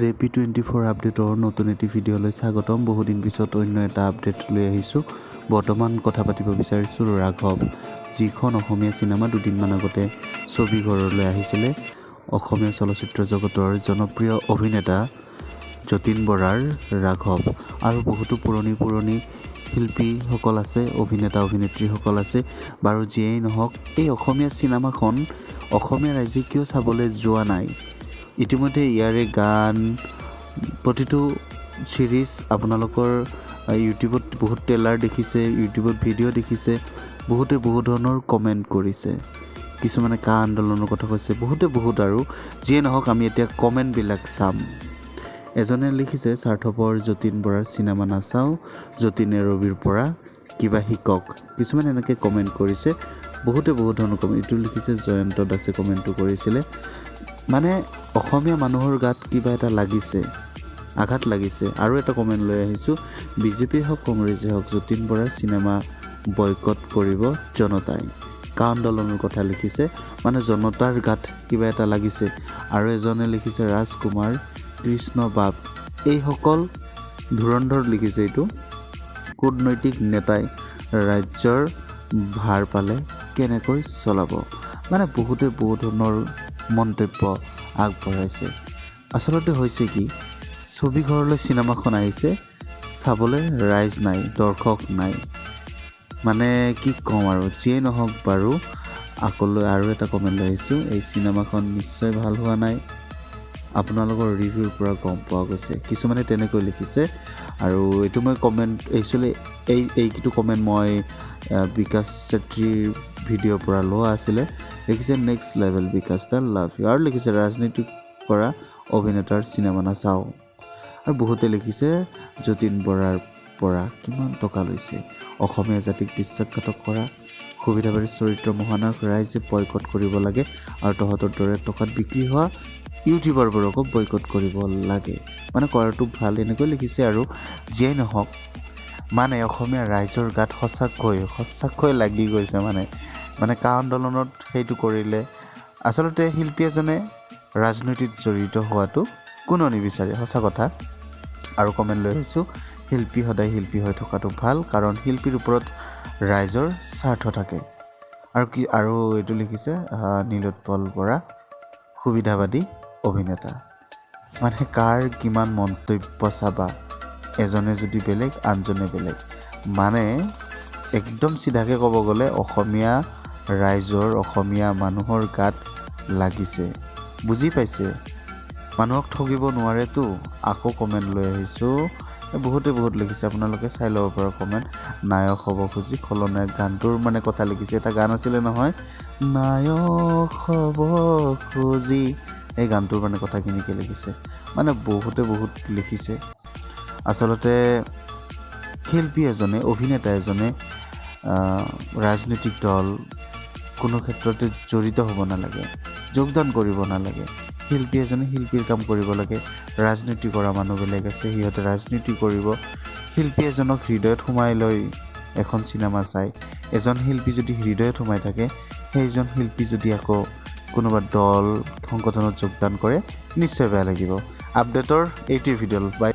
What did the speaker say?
Jp24 আপডেটৰ নতুন এটি ভিডিঅ'লৈ স্বাগতম। বহুদিন পিছত অন্য এটা আপডেট লৈ আহিছোঁ। বৰ্তমান কথা পাতিব বিচাৰিছোঁ ৰাঘৱ, যিখন অসমীয়া চিনেমা দুদিনমান আগতে ছবিঘৰলৈ আহিছিলে। অসমীয়া চলচ্চিত্ৰ জগতৰ জনপ্ৰিয় অভিনেতা যতীন বৰাৰ ৰাঘৱ আৰু বহুতো পুৰণি শিল্পীসকল আছে, অভিনেতা অভিনেত্ৰীসকল আছে। বাৰু যিয়েই নহওক, এই অসমীয়া চিনেমাখন অসমীয়া ৰাইজে কিয় চাবলৈ যোৱা নাই? ইতিমধ্যে ইয়াৰে গান, প্ৰতিটো চিৰিজ আপোনালোকৰ ইউটিউবত বহুত ট্ৰেইলাৰ দেখিছে, ইউটিউবত ভিডিঅ' দেখিছে, বহুতে বহুত ধৰণৰ কমেণ্ট কৰিছে। কিছুমানে কা আন্দোলনৰ কথা কৈছে, বহুত আৰু যিয়ে নহওক আমি এতিয়া কমেণ্টবিলাক চাম। এজনে লিখিছে, স্বাৰ্থপৰ যতীন বৰাৰ চিনেমা নাচাওঁ, যতীনে ৰবিৰ পৰা কিবা শিকক। কিছুমানে এনেকৈ কমেণ্ট কৰিছে, বহুতে বহুত ধৰণৰ কমেণ্ট। এইটো লিখিছে জয়ন্ত দাসে কমেণ্টটো কৰিছিলে, মানে অসমীয়া মানুহৰ গাত কিবা এটা লাগিছে, আঘাত লাগিছে। আৰু এটা কমেণ্ট লৈ আহিছোঁ, বিজেপি হওক কংগ্ৰেছে হওক যতীন বৰাৰ চিনেমা বয়কট কৰিব জনতাই। কা আন্দোলনৰ কথা লিখিছে, মানে জনতাৰ গাত কিবা এটা লাগিছে। আৰু এজনে লিখিছে ৰাজকুমাৰ, কৃষ্ণ বাপ, এইসকল ধুৰন্ধৰ লিখিছে। এইটো কূটনৈতিক নেতাই ৰাজ্যৰ ভাৰ পালে কেনেকৈ চলাব, মানে বহুতে বহুত ধৰণৰ মন্তব্য আগবঢ়াইছে। আচলতে হৈছে কি, ছবিঘৰলৈ চিনেমাখন আহিছে, চাবলৈ ৰাইজ নাই, দৰ্শক নাই, মানে কি ক'ম আৰু। যিয়েই নহওক বাৰু, আকলৈ আৰু এটা কমেণ্ট লৈ আহিছোঁ, এই চিনেমাখন নিশ্চয় ভাল হোৱা নাই, আপোনালোকৰ ৰিভিউৰ পৰা গম পোৱা গৈছে। কিছুমানে তেনেকৈ লিখিছে। আৰু এইটো মই কমেণ্ট একচুৱেলি এইটো কমেণ্ট মই বিকাশ চেত্ৰীৰ ভিডিঅ'ৰ পৰা লোৱা আছিলে। লিখিছে নেক্সট লেভেল বিকাশ দা, লাভ ইউ। আৰু লিখিছে ৰাজনীতি কৰা অভিনেতাৰ চিনেমা নাচাওঁ। আৰু বহুতে লিখিছে যতীন বৰাৰ পৰা কিমান টকা লৈছে, অসমীয়া জাতিক বিশ্বাসঘাতক কৰা, সুবিধাবাদী চৰিত্ৰ মহানায়ক ৰাইজে বয়কট কৰিব লাগে, আৰু তহঁতৰ দৰে টকাত বিক্ৰী হোৱা ইউটিউবাৰবোৰকো বয়কট কৰিব লাগে, মানে কৰাটো ভাল, এনেকৈ লিখিছে। আৰু যিয়েই নহওক, মানে অসমীয়া ৰাইজৰ গাত সঁচাকৈ লাগি গৈছে, মানে কা আন্দোলনত সেইটো কৰিলে। আচলতে শিল্পী এজনে ৰাজনীতিত জড়িত হোৱাটো কোনো নিবিচাৰে, সঁচা কথা। আৰু কমেণ্ট লৈ আহিছোঁ, শিল্পী সদায় শিল্পী হৈ থকাটো ভাল, কাৰণ শিল্পীৰ ওপৰত ৰাইজৰ স্বাৰ্থ থাকে। আৰু এইটো লিখিছে নীলোৎপল বৰা, সুবিধাবাদী অভিনেতা। মানে কাৰ কিমান মন্তব্য চাবা, এজনে যদি বেলেগ আনজনে বেলেগ, মানে একদম চিধাকৈ ক'ব গ'লে অসমীয়া ৰাইজৰ, অসমীয়া মানুহৰ গাত লাগিছে, বুজি পাইছে, মানুহক ঠগিব নোৱাৰেতো। আকৌ কমেণ্ট লৈ আহিছোঁ, বহুতে লিখিছে, আপোনালোকে চাই ল'ব পৰা কমেণ্ট। নায়ক হ'ব খুজি খলনায়ক গানটোৰ মানে কথা লিখিছে। এটা গান আছিলে নহয়, নায়ক হ'ব খুজি, এই গানটোৰ মানে কথাখিনিকে লিখিছে। মানে বহুতে লিখিছে। আচলতে শিল্পী এজনে, অভিনেতা এজনে ৰাজনৈতিক দল কোনো ক্ষেত্ৰতে জড়িত হ'ব নালাগে, যোগদান কৰিব নালাগে। শিল্পী এজনে শিল্পীৰ কাম কৰিব লাগে। ৰাজনীতি কৰা মানুহ বেলেগ আছে, সিহঁতে ৰাজনীতি কৰিব। শিল্পী এজনক হৃদয়ত সোমাই লৈ এখন চিনেমা চাই, এজন শিল্পী যদি হৃদয়ত সোমাই থাকে, সেইজন শিল্পী যদি আকৌ কোনোবা দল সংগঠনত যোগদান কৰে, নিশ্চয় বেয়া লাগিব। আপডেটৰ এইটোৱে ভিডিঅ'। বাই।